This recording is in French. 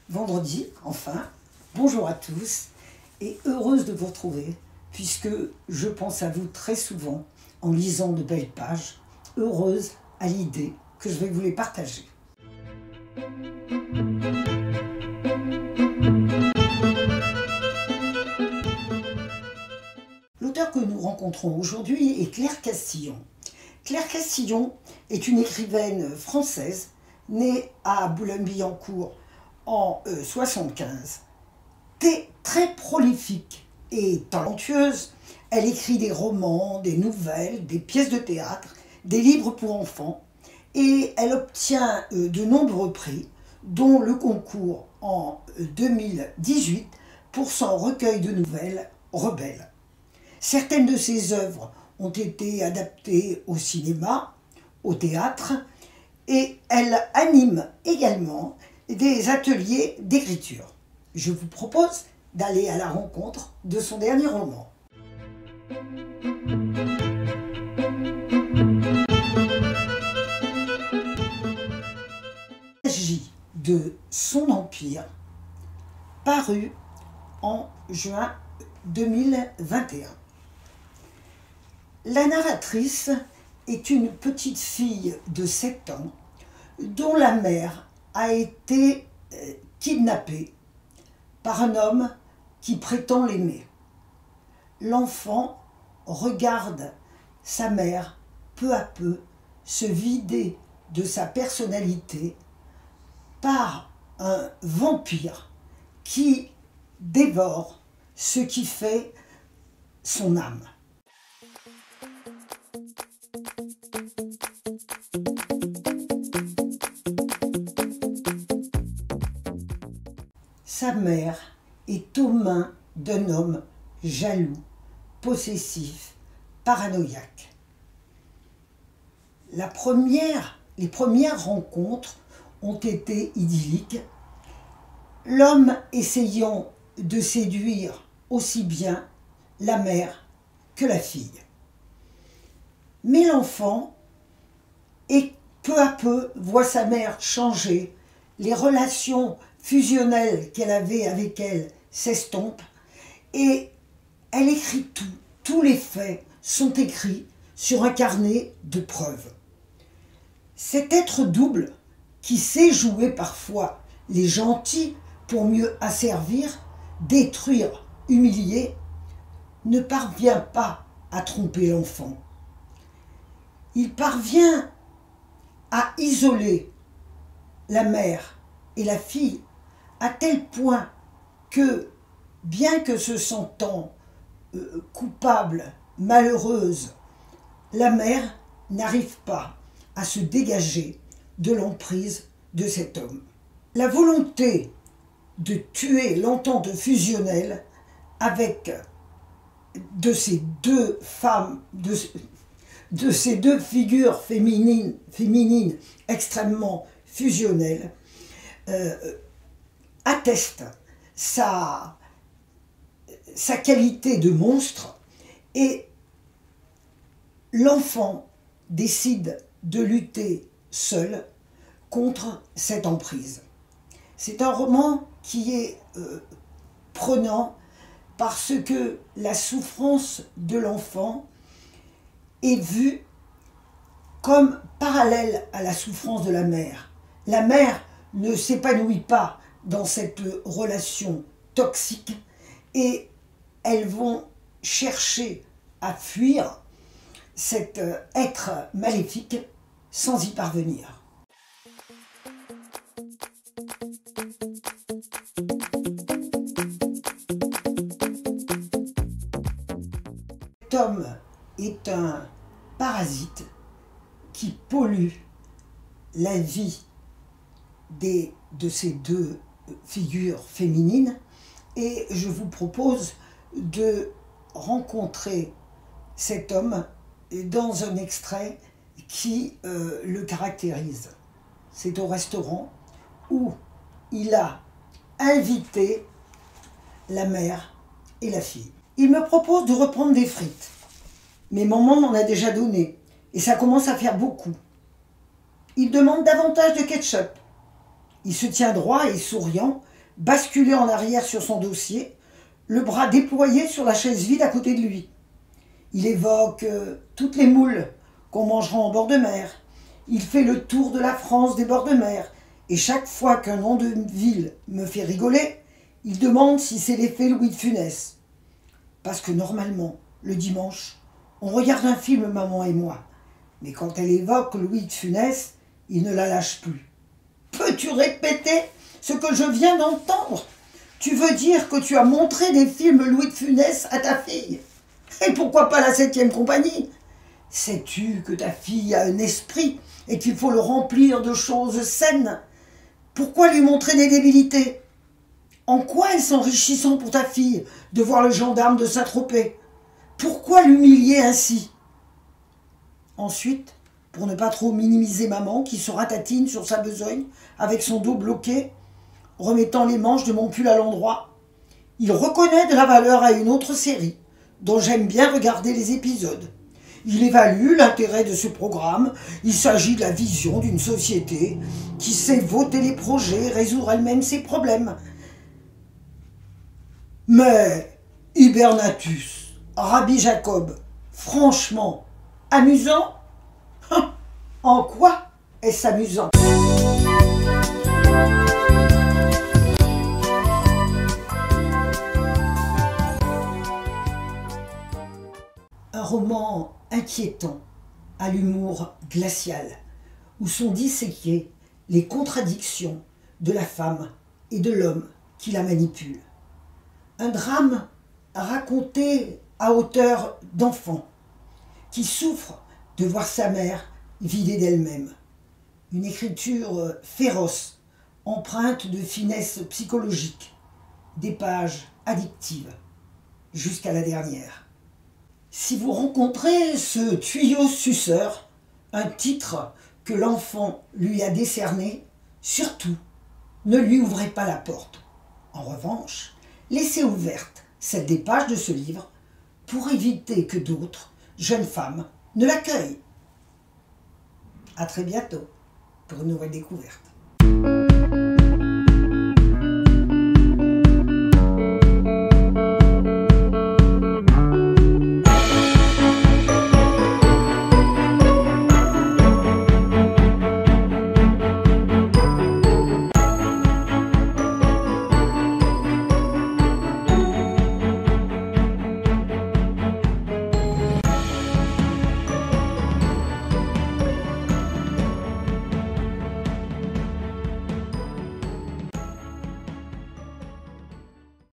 Vendredi, enfin, bonjour à tous et heureuse de vous retrouver puisque je pense à vous très souvent en lisant de belles pages, heureuse à l'idée que je vais vous les partager. L'auteur que nous rencontrons aujourd'hui est Claire Castillon. Claire Castillon est une écrivaine française née à Boulogne-Billancourt en 1975. Très prolifique et talentueuse, elle écrit des romans, des nouvelles, des pièces de théâtre, des livres pour enfants et elle obtient de nombreux prix, dont le concours en 2018 pour son recueil de nouvelles Rebelle. Certaines de ses œuvres ont été adaptées au cinéma, au théâtre et elle anime également des ateliers d'écriture. Je vous propose d'aller à la rencontre de son dernier roman. Il s'agit de Son Empire, paru en juin 2021. La narratrice est une petite fille de 7 ans dont la mère a été kidnappée par un homme qui prétend l'aimer. L'enfant regarde sa mère peu à peu se vider de sa personnalité par un vampire qui dévore ce qui fait son âme. Sa mère est aux mains d'un homme jaloux, possessif, paranoïaque. Les premières rencontres ont été idylliques, l'homme essayant de séduire aussi bien la mère que la fille. Mais l'enfant, peu à peu, voit sa mère changer, les relations fusionnelles qu'elle avait avec elle s'estompent et elle écrit tout. Tous les faits sont écrits sur un carnet de preuves. Cet être double, qui sait jouer parfois les gentils pour mieux asservir, détruire, humilier, ne parvient pas à tromper l'enfant. Il parvient à isoler la mère et la fille à tel point que, bien que se sentant coupable, malheureuse, la mère n'arrive pas à se dégager de l'emprise de cet homme. La volonté de tuer l'entente fusionnelle avec de ces deux femmes, de ces deux figures féminines extrêmement fusionnelles, atteste sa qualité de monstre et l'enfant décide de lutter seul contre cette emprise. C'est un roman qui est prenant parce que la souffrance de l'enfant est vue comme parallèle à la souffrance de la mère. La mère ne s'épanouit pas dans cette relation toxique et elles vont chercher à fuir cet être maléfique sans y parvenir. Cet homme est un parasite qui pollue la vie de ces deux figures féminines et je vous propose de rencontrer cet homme dans un extrait qui le caractérise. C'est au restaurant où il a invité la mère et la fille. Il me propose de reprendre des frites. Mais maman m'en a déjà donné et ça commence à faire beaucoup. Il demande davantage de ketchup. Il se tient droit et souriant, basculé en arrière sur son dossier, le bras déployé sur la chaise vide à côté de lui. Il évoque toutes les moules qu'on mangera en bord de mer. Il fait le tour de la France des bords de mer. Et chaque fois qu'un nom de ville me fait rigoler, il demande si c'est l'effet Louis de Funès. Parce que normalement, le dimanche, on regarde un film, maman et moi. Mais quand elle évoque Louis de Funès, il ne la lâche plus. Peux-tu répéter ce que je viens d'entendre? Tu veux dire que tu as montré des films Louis de Funès à ta fille? Et pourquoi pas la 7e compagnie? Sais-tu que ta fille a un esprit et qu'il faut le remplir de choses saines? Pourquoi lui montrer des débilités? En quoi est-ce enrichissant pour ta fille de voir le gendarme de Saint-Tropez? Pourquoi l'humilier ainsi? Ensuite, pour ne pas trop minimiser maman qui se ratatine sur sa besogne avec son dos bloqué, remettant les manches de mon pull à l'endroit, il reconnaît de la valeur à une autre série dont j'aime bien regarder les épisodes. Il évalue l'intérêt de ce programme. Il s'agit de la vision d'une société qui sait voter les projets et résoudre elle-même ses problèmes. Mais Hibernatus, Rabbi Jacob, franchement, amusant? En quoi est-ce amusant? Un roman inquiétant, à l'humour glacial, où sont disséquées les contradictions de la femme et de l'homme qui la manipule. Un drame raconté à hauteur d'enfant, qui souffre de voir sa mère vidée d'elle-même. Une écriture féroce, empreinte de finesse psychologique, des pages addictives, jusqu'à la dernière. Si vous rencontrez ce tuyau suceur, un titre que l'enfant lui a décerné, surtout, ne lui ouvrez pas la porte. En revanche, laissez ouverte celle des pages de ce livre pour éviter que d'autres jeunes femmes ne l'accueillent. À très bientôt pour une nouvelle découverte.